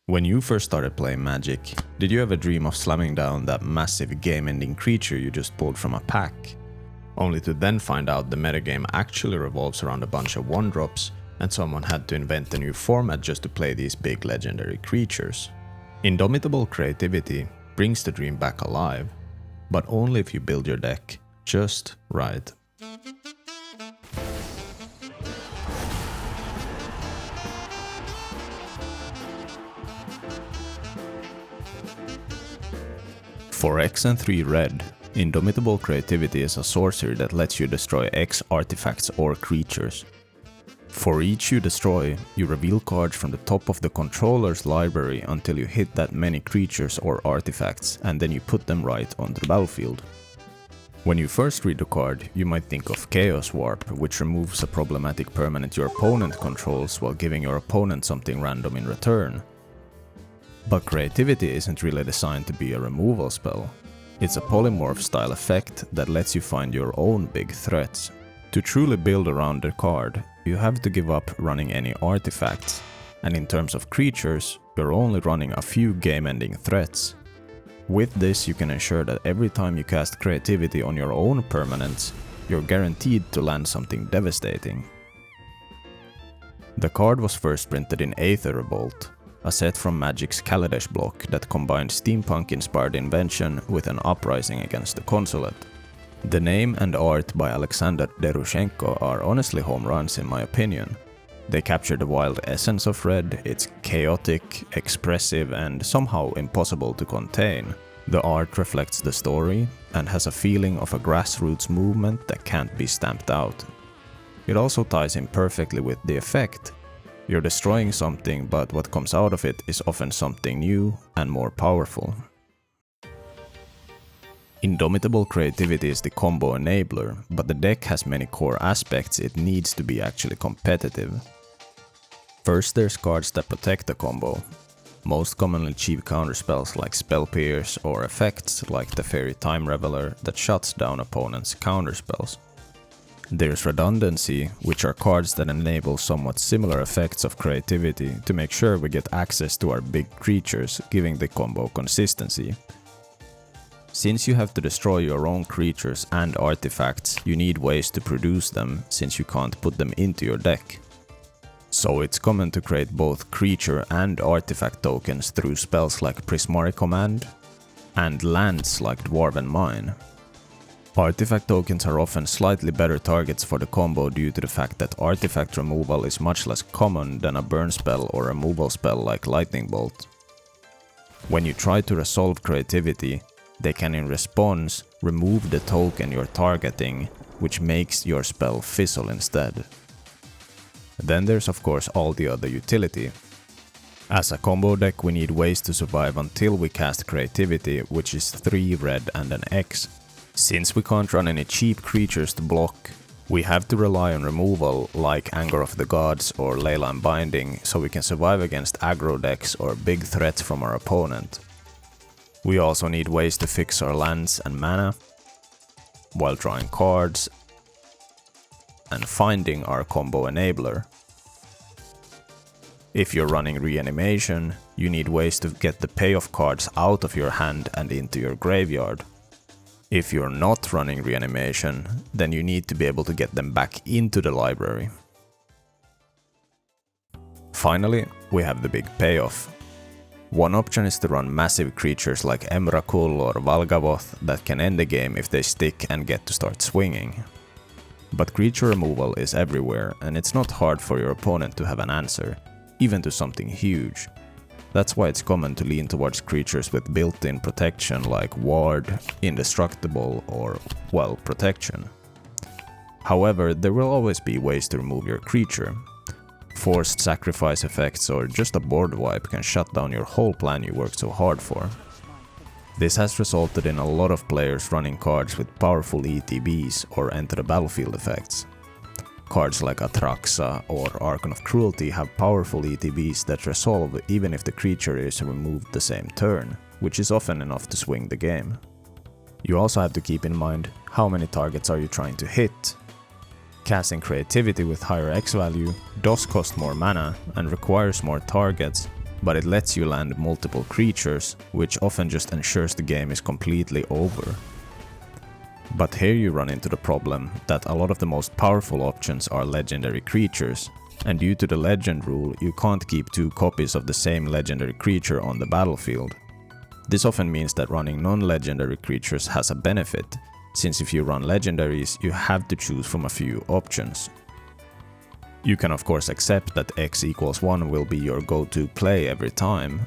When you first started playing Magic, did you ever dream of slamming down that massive game-ending creature you just pulled from a pack? Only to then find out the metagame actually revolves around a bunch of 1-drops, and someone had to invent a new format just to play these big legendary creatures. Indomitable Creativity brings the dream back alive, but only if you build your deck just right. For X and 3 red, Indomitable Creativity is a sorcery that lets you destroy X artifacts or creatures. For each you destroy, you reveal cards from the top of the controller's library until you hit that many creatures or artifacts, and then you put them right onto the battlefield. When you first read the card, you might think of Chaos Warp, which removes a problematic permanent your opponent controls while giving your opponent something random in return. But Creativity isn't really designed to be a removal spell. It's a polymorph style effect that lets you find your own big threats. To truly build around the card, you have to give up running any artifacts, and in terms of creatures, you're only running a few game-ending threats. With this, you can ensure that every time you cast Creativity on your own permanents, you're guaranteed to land something devastating. The card was first printed in Aether Revolt, a set from Magic's Kaladesh block that combined steampunk-inspired invention with an uprising against the consulate. The name and art by Alexander Derushenko are honestly home runs in my opinion. They capture the wild essence of red, it's chaotic, expressive, and somehow impossible to contain. The art reflects the story and has a feeling of a grassroots movement that can't be stamped out. It also ties in perfectly with the effect. You're destroying something, but what comes out of it is often something new and more powerful. Indomitable Creativity is the combo enabler, but the deck has many core aspects it needs to be actually competitive. First, there's cards that protect the combo. Most commonly cheap counterspells like Spell Pierce or effects like the Fairy Time Reveler that shuts down opponents' counterspells. There's Redundancy, which are cards that enable somewhat similar effects of Creativity to make sure we get access to our big creatures, giving the combo consistency. Since you have to destroy your own creatures and artifacts, you need ways to produce them since you can't put them into your deck. So it's common to create both creature and artifact tokens through spells like Prismari Command and lands like Dwarven Mine. Artifact tokens are often slightly better targets for the combo due to the fact that artifact removal is much less common than a burn spell or removal spell like Lightning Bolt. When you try to resolve Creativity, they can in response remove the token you're targeting, which makes your spell fizzle instead. Then there's of course all the other utility. As a combo deck we need ways to survive until we cast Creativity, which is 3 red and an X. Since we can't run any cheap creatures to block, we have to rely on removal like Anger of the Gods or Leyline Binding so we can survive against aggro decks or big threats from our opponent. We also need ways to fix our lands and mana, while drawing cards and finding our combo enabler. If you're running Reanimation, you need ways to get the payoff cards out of your hand and into your graveyard. If you're not running Reanimation, then you need to be able to get them back into the library. Finally, we have the big payoff. One option is to run massive creatures like Emrakul or Valgavoth that can end the game if they stick and get to start swinging. But creature removal is everywhere, and it's not hard for your opponent to have an answer, even to something huge. That's why it's common to lean towards creatures with built-in protection like Ward, Indestructible, or, well, Protection. However, there will always be ways to remove your creature. Forced sacrifice effects or just a board wipe can shut down your whole plan you worked so hard for. This has resulted in a lot of players running cards with powerful ETBs or enter the battlefield effects. Cards like Atraxa or Archon of Cruelty have powerful ETBs that resolve even if the creature is removed the same turn, which is often enough to swing the game. You also have to keep in mind how many targets are you trying to hit. Casting Creativity with higher X value does cost more mana and requires more targets, but it lets you land multiple creatures, which often just ensures the game is completely over. But here you run into the problem that a lot of the most powerful options are legendary creatures, and due to the legend rule, you can't keep 2 copies of the same legendary creature on the battlefield. This often means that running non-legendary creatures has a benefit, since if you run legendaries, you have to choose from a few options. You can of course accept that x = 1 will be your go-to play every time.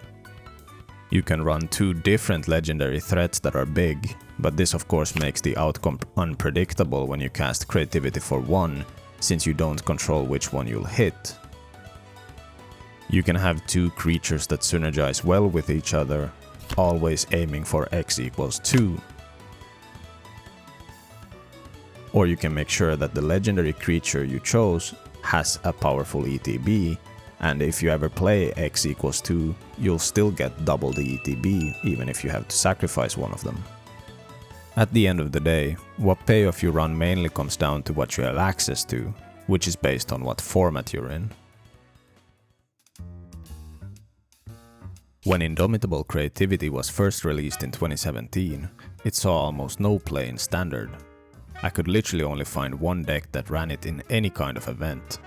You can run 2 different legendary threats that are big, but this of course makes the outcome unpredictable when you cast creativity for 1, since you don't control which one you'll hit. You can have 2 creatures that synergize well with each other, always aiming for x = 2. Or you can make sure that the legendary creature you chose has a powerful ETB, and if you ever play x = 2, you'll still get double the ETB, even if you have to sacrifice one of them. At the end of the day, what payoff you run mainly comes down to what you have access to, which is based on what format you're in. When Indomitable Creativity was first released in 2017, it saw almost no play in Standard. I could literally only find one deck that ran it in any kind of event.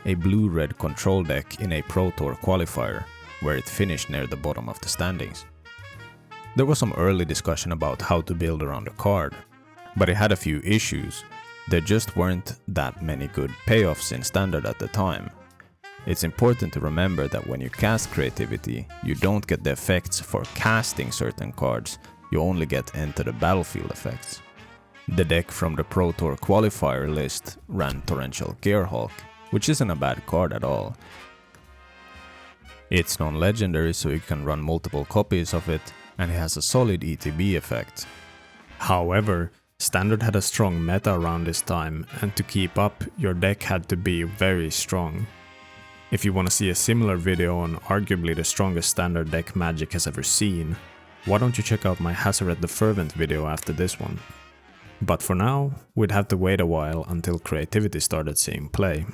A blue-red control deck in a Pro Tour qualifier, where it finished near the bottom of the standings. There was some early discussion about how to build around the card, but it had a few issues. There just weren't that many good payoffs in Standard at the time. It's important to remember that when you cast creativity, you don't get the effects for casting certain cards, you only get enter the battlefield effects. The deck from the Pro Tour qualifier list ran Torrential Gearhulk, which isn't a bad card at all. It's non-legendary, so you can run multiple copies of it, and it has a solid ETB effect. However, Standard had a strong meta around this time, and to keep up, your deck had to be very strong. If you want to see a similar video on arguably the strongest Standard deck Magic has ever seen, why don't you check out my Hazoret the Fervent video after this one. But for now, we'd have to wait a while until creativity started seeing play.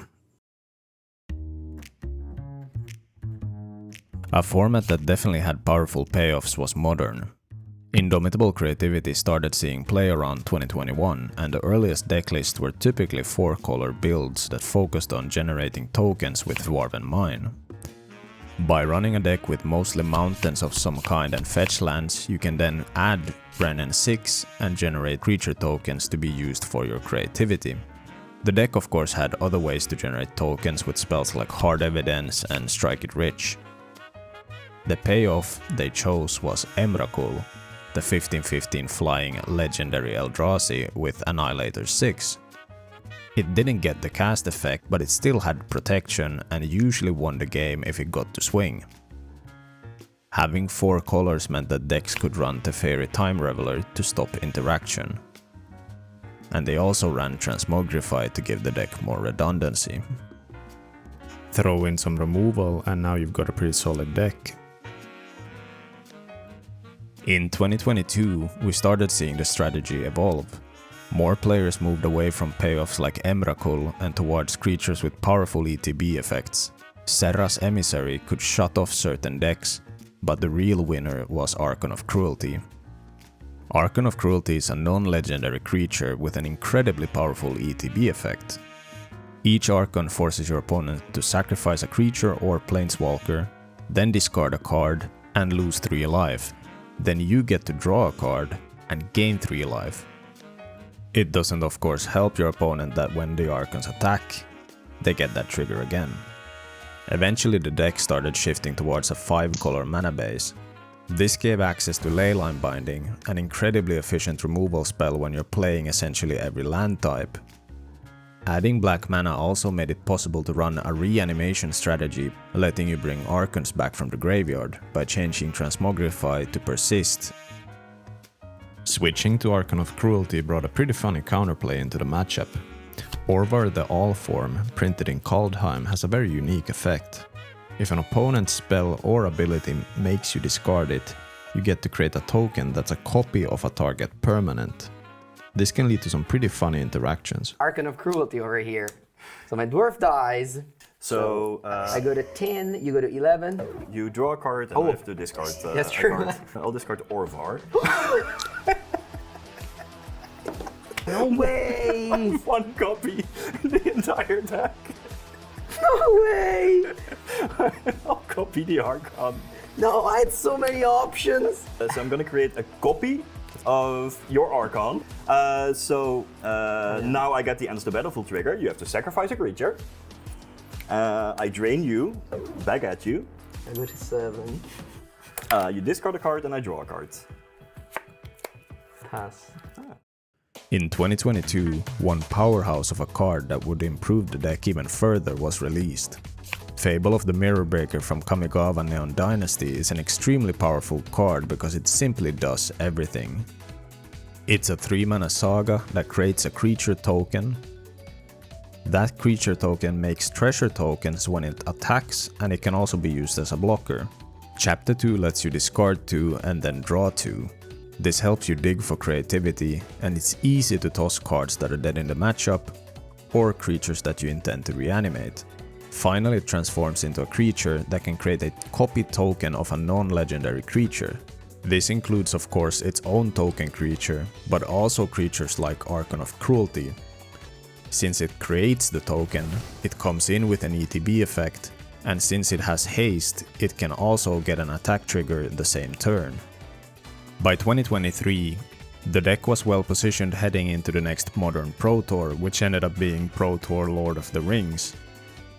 A format that definitely had powerful payoffs was Modern. Indomitable Creativity started seeing play around 2021, and the earliest decklists were typically 4-color builds that focused on generating tokens with Dwarven Mine. By running a deck with mostly mountains of some kind and fetch lands, you can then add Renin 6 and generate creature tokens to be used for your creativity. The deck of course had other ways to generate tokens with spells like Hard Evidence and Strike It Rich. The payoff they chose was Emrakul, the 15/15 flying legendary Eldrazi with Annihilator 6. It didn't get the cast effect, but it still had protection and usually won the game if it got to swing. Having 4 colors meant that decks could run Teferi Time Reveler to stop interaction. And they also ran Transmogrify to give the deck more redundancy. Throw in some removal and now you've got a pretty solid deck. In 2022, we started seeing the strategy evolve. More players moved away from payoffs like Emrakul and towards creatures with powerful ETB effects. Serra's Emissary could shut off certain decks, but the real winner was Archon of Cruelty. Archon of Cruelty is a non-legendary creature with an incredibly powerful ETB effect. Each Archon forces your opponent to sacrifice a creature or planeswalker, then discard a card and lose 3 life. Then you get to draw a card and gain 3 life. It doesn't of course help your opponent that when the Archons attack, they get that trigger again. Eventually the deck started shifting towards a 5-color mana base. This gave access to Leyline Binding, an incredibly efficient removal spell when you're playing essentially every land type. Adding black mana also made it possible to run a reanimation strategy, letting you bring Archons back from the graveyard by changing Transmogrify to Persist. Switching to Archon of Cruelty brought a pretty funny counterplay into the matchup. Orvar the All form, printed in Kaldheim, has a very unique effect. If an opponent's spell or ability makes you discard it, you get to create a token that's a copy of a target permanent. This can lead to some pretty funny interactions. Archon of Cruelty over here. So my dwarf dies, So I go to 10, you go to 11. you draw a card and I have to discard That's a true. card. I'll discard Orvar. No way! One copy the entire deck. No way! I'll copy the Archon. No, I had so many options. So I'm gonna create a copy of your Archon. Now I get the ends the battlefield trigger. You have to sacrifice a creature. I drain you, back at you. I go to 7. You discard a card and I draw a card. Pass. In 2022, one powerhouse of a card that would improve the deck even further was released. Fable of the Mirror Breaker from Kamigawa Neon Dynasty is an extremely powerful card because it simply does everything. It's a 3-mana saga that creates a creature token. That creature token makes treasure tokens when it attacks, and it can also be used as a blocker. Chapter 2 lets you discard 2 and then draw 2. This helps you dig for creativity, and it's easy to toss cards that are dead in the matchup, or creatures that you intend to reanimate. Finally, it transforms into a creature that can create a copy token of a non-legendary creature. This includes of course its own token creature, but also creatures like Archon of Cruelty. Since it creates the token, it comes in with an ETB effect, and since it has haste, it can also get an attack trigger the same turn. By 2023, the deck was well positioned heading into the next Modern Pro Tour, which ended up being Pro Tour Lord of the Rings.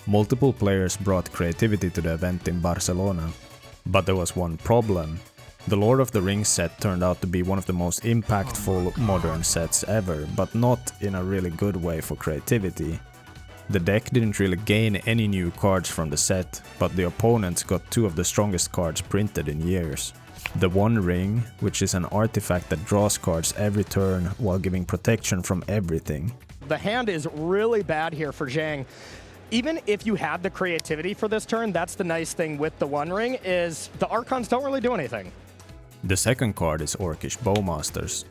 Multiple players brought creativity to the event in Barcelona, but there was one problem. The Lord of the Rings set turned out to be one of the most impactful modern sets ever, but not in a really good way for creativity. The deck didn't really gain any new cards from the set, but the opponents got 2 of the strongest cards printed in years. The One Ring, which is an artifact that draws cards every turn while giving protection from everything. The hand is really bad here for Zhang. Even if you had the creativity for this turn, that's the nice thing with the One Ring, is the Archons don't really do anything. The second card is Orcish Bowmasters.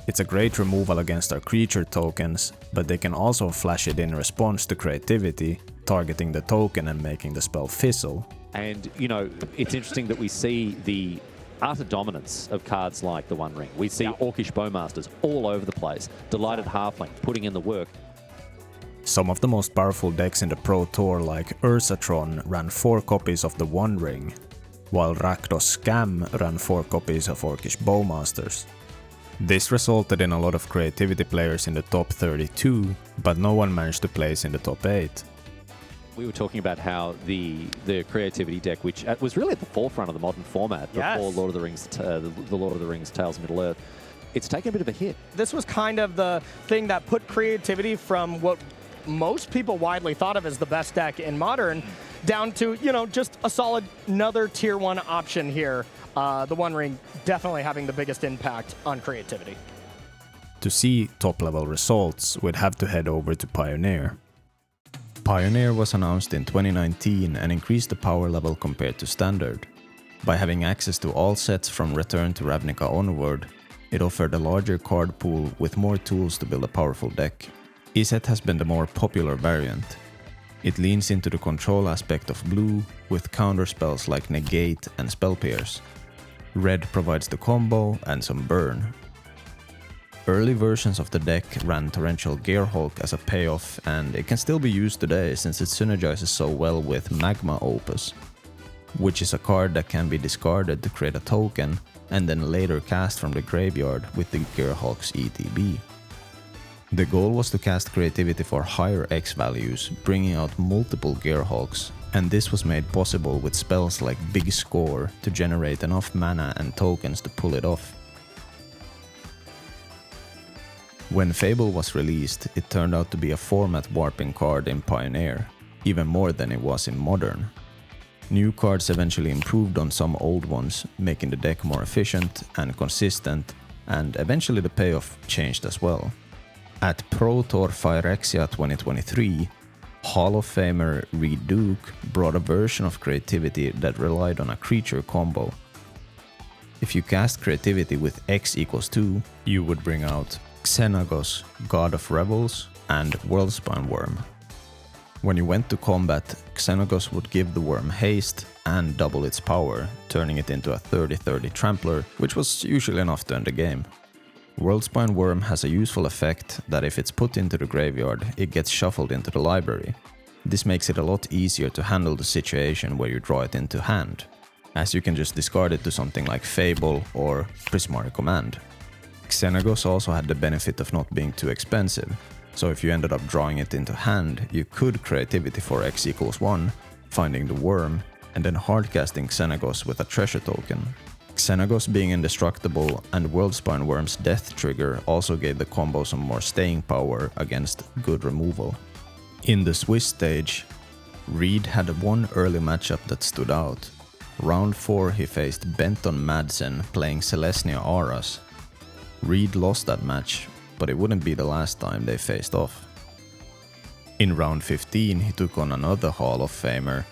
It's a great removal against our creature tokens, but they can also flash it in response to creativity, targeting the token and making the spell fizzle. And, you know, it's interesting that we see the utter dominance of cards like the One Ring. We see Orcish Bowmasters all over the place, Delighted Halfling putting in the work. Some of the most powerful decks in the Pro Tour like Ursatron ran 4 copies of the One Ring, while Rakdos Scam ran 4 copies of Orcish Bowmasters. This resulted in a lot of creativity players in the top 32, but no one managed to place in the top 8. We were talking about how the creativity deck, which was really at the forefront of the modern format before Lord of the Rings, the Lord of the Rings Tales of Middle-earth, it's taken a bit of a hit. This was kind of the thing that put creativity from what most people widely thought of as the best deck in Modern down to, you know, just a solid another tier 1 option here. The One Ring definitely having the biggest impact on creativity. To see top level results, we'd have to head over to Pioneer. Pioneer was announced in 2019 and increased the power level compared to Standard. By having access to all sets from Return to Ravnica onward, it offered a larger card pool with more tools to build a powerful deck. Iset has been the more popular variant. It leans into the control aspect of blue, with counter spells like Negate and Spell Pierce. Red provides the combo and some burn. Early versions of the deck ran Torrential Gearhulk as a payoff, and it can still be used today since it synergizes so well with Magma Opus, which is a card that can be discarded to create a token and then later cast from the graveyard with the Gearhulk's ETB. The goal was to cast creativity for higher X values, bringing out multiple Gearhulks, and this was made possible with spells like Big Score to generate enough mana and tokens to pull it off. When Fable was released, it turned out to be a format warping card in Pioneer, even more than it was in Modern. New cards eventually improved on some old ones, making the deck more efficient and consistent, and eventually the payoff changed as well. At Pro Tour Phyrexia 2023, Hall of Famer Reed Duke brought a version of creativity that relied on a creature combo. If you cast creativity with X equals 2, you would bring out Xenagos, God of Revels, and Worldspine Worm. When you went to combat, Xenagos would give the worm haste and double its power, turning it into a 30-30 trampler, which was usually enough to end the game. Worldspine Worm has a useful effect that if it's put into the graveyard, it gets shuffled into the library. This makes it a lot easier to handle the situation where you draw it into hand, as you can just discard it to something like Fable or Prismari Command. Xenagos also had the benefit of not being too expensive, so if you ended up drawing it into hand, you could Creativity for X=1, finding the worm, and then hardcasting Xenagos with a treasure token. Xenagos being indestructible and Worldspine Worm's death trigger also gave the combo some more staying power against good removal. In the Swiss stage, Reed had one early matchup that stood out. Round 4 he faced Benton Madsen playing Celestia Auras. Reed lost that match, but it wouldn't be the last time they faced off. In round 15 he took on another Hall of Famer,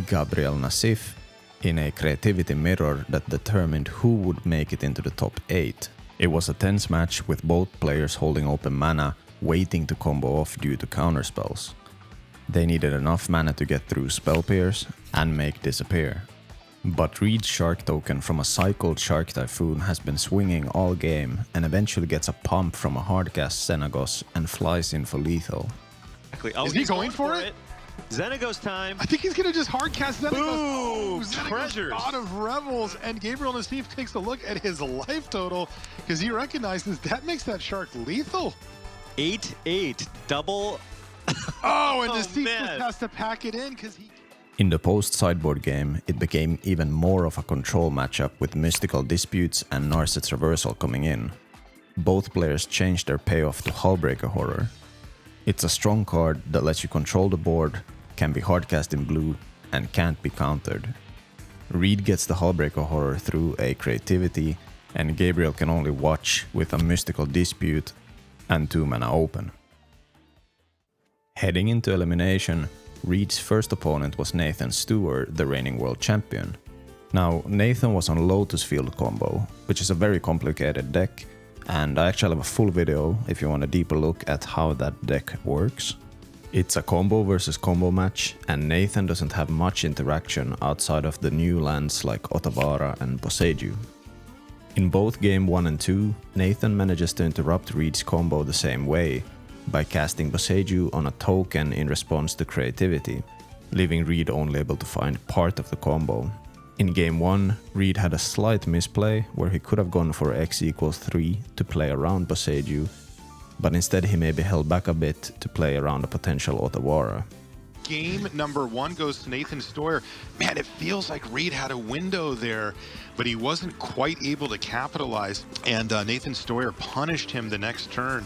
Gabriel Nassif, in a creativity mirror that determined who would make it into the top 8. It was a tense match with both players holding open mana, waiting to combo off due to counterspells. They needed enough mana to get through Spell Pierce and make disappear. But Reed's Shark token from a cycled Shark Typhoon has been swinging all game and eventually gets a pump from a hardcast Xenagos and flies in for lethal. Oh, is he going for it? Xenagos time. I think he's gonna just hardcast Xenagos. Boom! Xenagos Treasures. out of Revels, and Gabriel Nassif takes a look at his life total because he recognizes that makes that shark lethal. 8-8 double. Oh, and Oh, Nassif man. just has to pack it in because he. In the post-sideboard game, it became even more of a control matchup with Mystical Disputes and Narset's Reversal coming in. Both players changed their payoff to Hullbreaker Horror. It's a strong card that lets you control the board, can be hardcast in blue, and can't be countered. Reed gets the Hullbreaker Horror through a Creativity, and Gabriel can only watch with a Mystical Dispute and 2 mana open. Heading into elimination, Reed's first opponent was Nathan Stewart, the reigning world champion. Now, Nathan was on Lotus Field combo, which is a very complicated deck, and I actually have a full video if you want a deeper look at how that deck works. It's a combo versus combo match, and Nathan doesn't have much interaction outside of the new lands like Otavara and Boseiju. In both game 1 and 2, Nathan manages to interrupt Reed's combo the same way, by casting Boseiju on a token in response to Creativity, leaving Reed only able to find part of the combo. In game 1, Reed had a slight misplay where he could have gone for X=3 to play around Boseiju, but instead he maybe held back a bit to play around a potential Otawara. Game number 1 goes to Nathan Steuer. Man, it feels like Reed had a window there, but he wasn't quite able to capitalize, and Nathan Steuer punished him the next turn.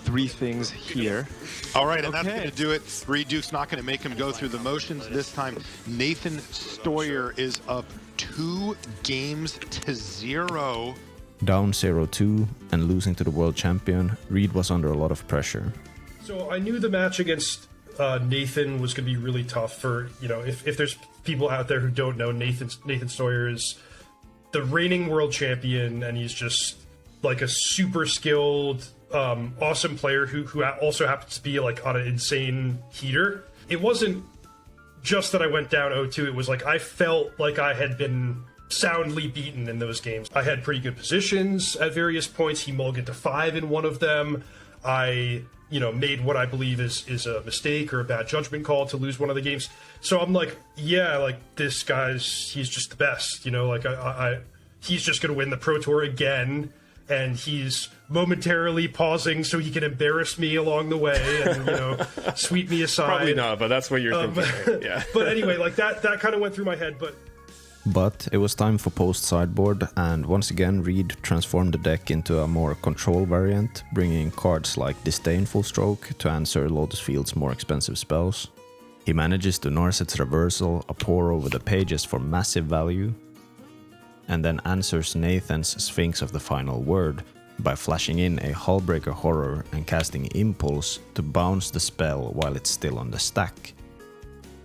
3 things here. All right, and that's Okay. going to do it. Reed Duke's not going to make him go through the motions this time. Nathan Steuer is up 2 games to 0. Down 0-2 and losing to the world champion, Reed was under a lot of pressure. So I knew the match against Nathan was going to be really tough for, if there's people out there who don't know, Nathan Steuer is the reigning world champion, and he's just like a super skilled, awesome player who also happens to be like on an insane heater. It wasn't just that I went down 0-2, it was like I felt like I had been soundly beaten in those games. I had pretty good positions at various points. He mulliganed to 5 in one of them. I, made what I believe is a mistake or a bad judgment call to lose one of the games. So I'm like, yeah, like this he's just the best, he's just going to win the Pro Tour again. And he's momentarily pausing so he can embarrass me along the way and, sweep me aside. Probably not, but that's what you're thinking. Yeah. But anyway, like that kind of went through my head, But it was time for post-sideboard, and once again Reed transformed the deck into a more control variant, bringing cards like Disdainful Stroke to answer Lotus Field's more expensive spells. He manages to Narset's Reversal a pour over the pages for massive value, and then answers Nathan's Sphinx of the Final Word by flashing in a Hullbreaker Horror and casting Impulse to bounce the spell while it's still on the stack.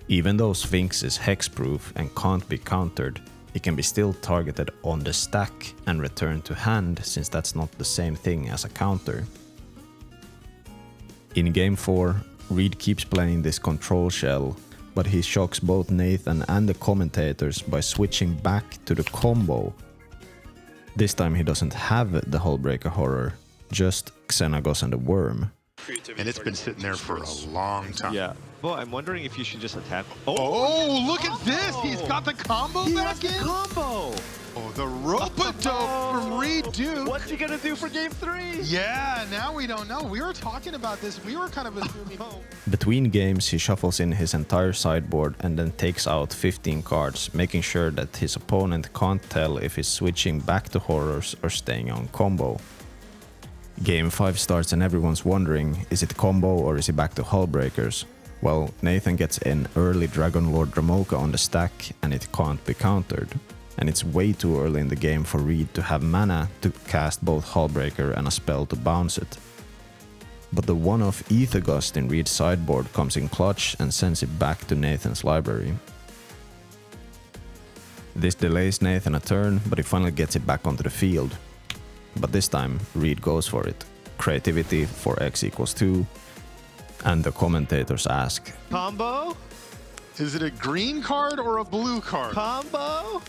Even though Sphinx is hexproof and can't be countered, it can be still targeted on the stack and returned to hand, since that's not the same thing as a counter. In game 4, Reed keeps playing this control shell, but he shocks both Nathan and the commentators by switching back to the combo. This time he doesn't have the Hullbreaker Horror, just Xenagos and the Worm. And it's been sitting there for a long time. Yeah. Well, I'm wondering if you should just attack. Oh, look at this! He's got the combo back in! Combo! Oh, the rope-a-dope from Reed Duke. What's he gonna do for game 3? Yeah, now we don't know. We were talking about this. We were kind of assuming. Between games, he shuffles in his entire sideboard and then takes out 15 cards, making sure that his opponent can't tell if he's switching back to horrors or staying on combo. Game 5 starts and everyone's wondering, is it combo or is he back to Hullbreakers? Well, Nathan gets an early Dragon Lord Dramoka on the stack and it can't be countered. And it's way too early in the game for Reed to have mana to cast both Hullbreaker and a spell to bounce it. But the one-off Aether Gust in Reed's sideboard comes in clutch and sends it back to Nathan's library. This delays Nathan a turn, but he finally gets it back onto the field. But this time, Reed goes for it. Creativity for X equals 2. And the commentators ask, Combo? Is it a green card or a blue card? Combo?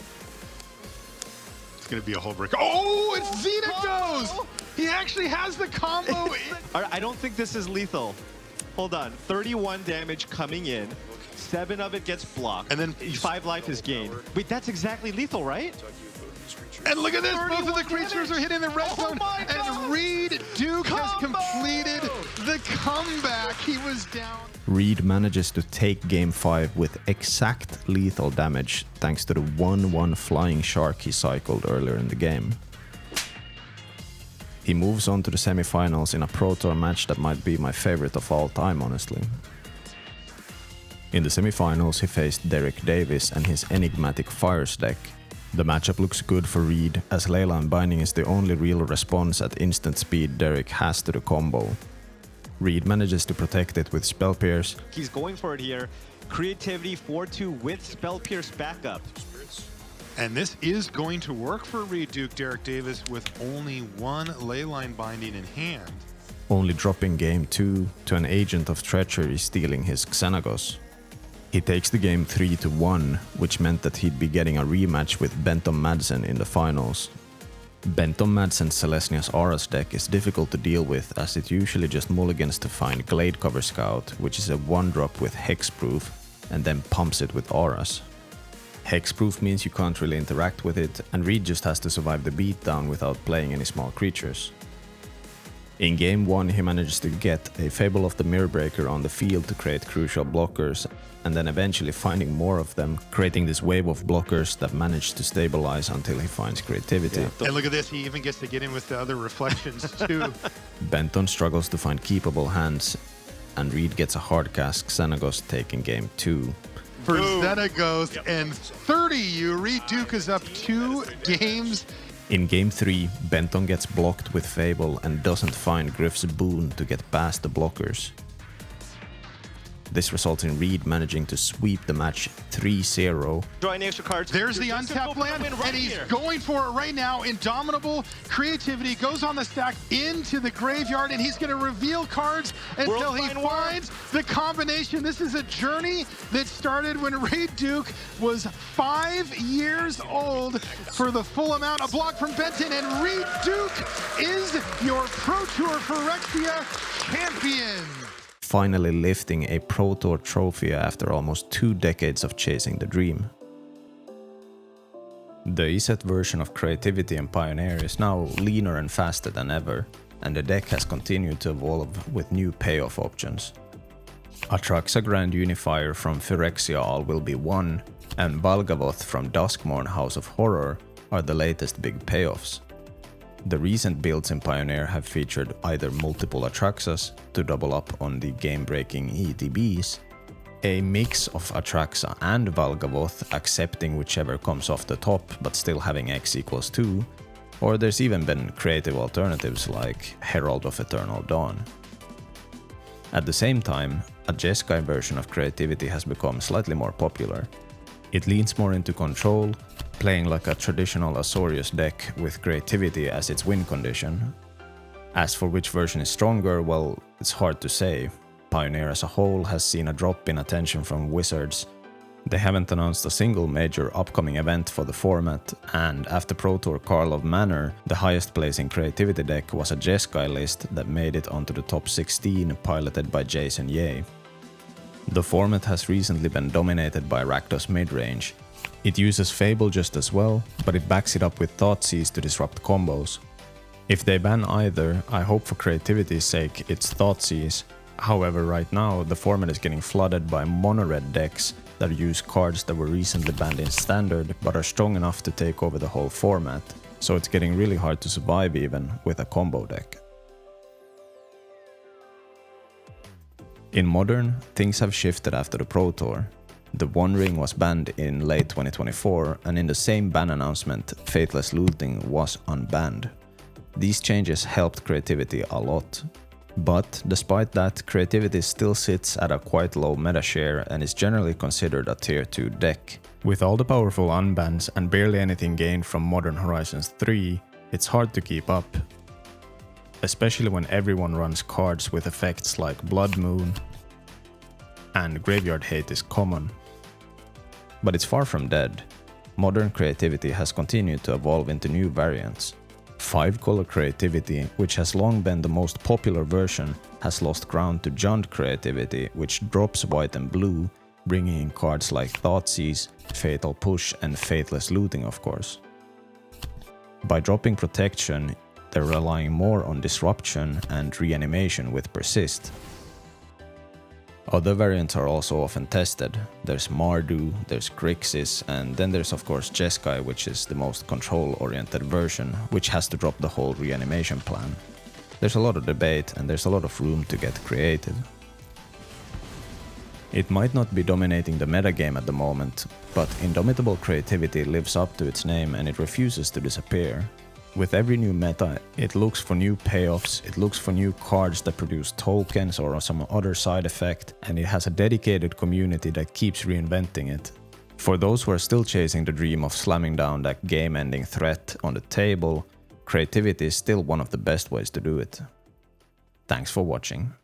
It's going to be a Hullbreaker. Oh, it's Xenagos! He actually has the combo. All right, I don't think this is lethal. Hold on. 31 damage coming in. 7 of it gets blocked. And then 5 life is gained. Wait, that's exactly lethal, right? And look at this, both of the creatures are hitting the red zone, and Reed Duke has completed the comeback. He was down. Reed manages to take Game 5 with exact lethal damage thanks to the 1-1 Flying Shark he cycled earlier in the game. He moves on to the semifinals in a Pro Tour match that might be my favorite of all time, honestly. In the semifinals, he faced Derek Davis and his enigmatic Fires deck. The matchup looks good for Reed, as Leyline Binding is the only real response at instant speed Derek has to the combo. Reed manages to protect it with Spell Pierce. He's going for it here. Creativity 4-2 with Spell Pierce backup. And this is going to work for Reed Duke. Derek Davis with only 1 Leyline Binding in hand. Only dropping Game 2 to an Agent of Treachery stealing his Xenagos. He takes the game 3-1, which meant that he'd be getting a rematch with Benton Madsen in the finals. Benton Madsen's Selesnia's Auras deck is difficult to deal with, as it usually just mulligans to find Glade Cover Scout, which is a 1-drop with Hexproof, and then pumps it with Auras. Hexproof means you can't really interact with it, and Reed just has to survive the beatdown without playing any small creatures. In Game 1, he manages to get a Fable of the Mirrorbreaker on the field to create crucial blockers, and then eventually finding more of them, creating this wave of blockers that manage to stabilize until he finds Creativity. Yeah. And look at this, he even gets to get in with the other reflections too. Benton struggles to find keepable hands, and Reed gets a hard cast Xenagos taking Game 2. For Xenagos and 30U, Reed Duke is up 2 games. In Game 3, Benton gets blocked with Fable and doesn't find Griff's Boon to get past the blockers. This results in Reed managing to sweep the match 3-0. Drawing extra cards. There's the untapped land, and he's going for it right now. Indomitable Creativity goes on the stack into the graveyard, and he's going to reveal cards until he finds the combination. This is a journey that started when Reed Duke was 5 years old for the full amount. A block from Benton, and Reed Duke is your Pro Tour Phyrexia champion. Finally lifting a Pro Tour trophy after almost 2 decades of chasing the dream. The ESET version of Creativity and Pioneer is now leaner and faster than ever, and the deck has continued to evolve with new payoff options. Atraxa Grand Unifier from Phyrexia All will be 1, and Balgavoth from Duskmourn House of Horror are the latest big payoffs. The recent builds in Pioneer have featured either multiple Atraxas to double up on the game-breaking ETBs, a mix of Atraxa and Valgavoth accepting whichever comes off the top but still having X equals 2, or there's even been creative alternatives like Herald of Eternal Dawn. At the same time, a Jeskai version of Creativity has become slightly more popular. It leans more into control, playing like a traditional Azorius deck with Creativity as its win condition. As for which version is stronger, well, it's hard to say. Pioneer as a whole has seen a drop in attention from Wizards. They haven't announced a single major upcoming event for the format, and after Pro Tour Karlov Manor, the highest placing creativity deck was a Jeskai list that made it onto the top 16 piloted by Jason Ye. The format has recently been dominated by Rakdos midrange. It uses Fable just as well, but it backs it up with Thoughtseize to disrupt combos. If they ban either, I hope for creativity's sake it's Thoughtseize. However, right now the format is getting flooded by mono-red decks that use cards that were recently banned in Standard but are strong enough to take over the whole format, so it's getting really hard to survive even with a combo deck. In Modern, things have shifted after the Pro Tour. The One Ring was banned in late 2024, and in the same ban announcement, Faithless Looting was unbanned. These changes helped creativity a lot. But despite that, creativity still sits at a quite low meta share and is generally considered a tier 2 deck. With all the powerful unbans and barely anything gained from Modern Horizons 3, it's hard to keep up. Especially when everyone runs cards with effects like Blood Moon, and Graveyard Hate is common. But it's far from dead. Modern creativity has continued to evolve into new variants. 5-color creativity, which has long been the most popular version, has lost ground to Jund creativity, which drops white and blue, bringing in cards like Thoughtseize, Fatal Push and Faithless Looting of course. By dropping protection, they're relying more on disruption and reanimation with Persist. Other variants are also often tested. There's Mardu, there's Grixis, and then there's of course Jeskai, which is the most control-oriented version, which has to drop the whole reanimation plan. There's a lot of debate and there's a lot of room to get creative. It might not be dominating the metagame at the moment, but Indomitable Creativity lives up to its name and it refuses to disappear. With every new meta, it looks for new payoffs, it looks for new cards that produce tokens or some other side effect, and it has a dedicated community that keeps reinventing it. For those who are still chasing the dream of slamming down that game-ending threat on the table, creativity is still one of the best ways to do it. Thanks for watching.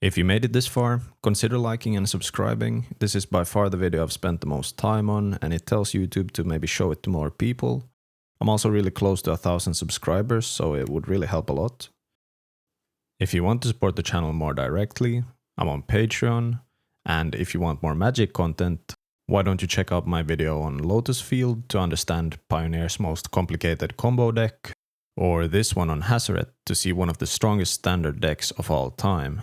If you made it this far, consider liking and subscribing. This is by far the video I've spent the most time on, and it tells YouTube to maybe show it to more people. I'm also really close to 1,000 subscribers, so it would really help a lot. If you want to support the channel more directly, I'm on Patreon, and if you want more Magic content, why don't you check out my video on Lotus Field to understand Pioneer's most complicated combo deck, or this one on Hazoret to see one of the strongest standard decks of all time.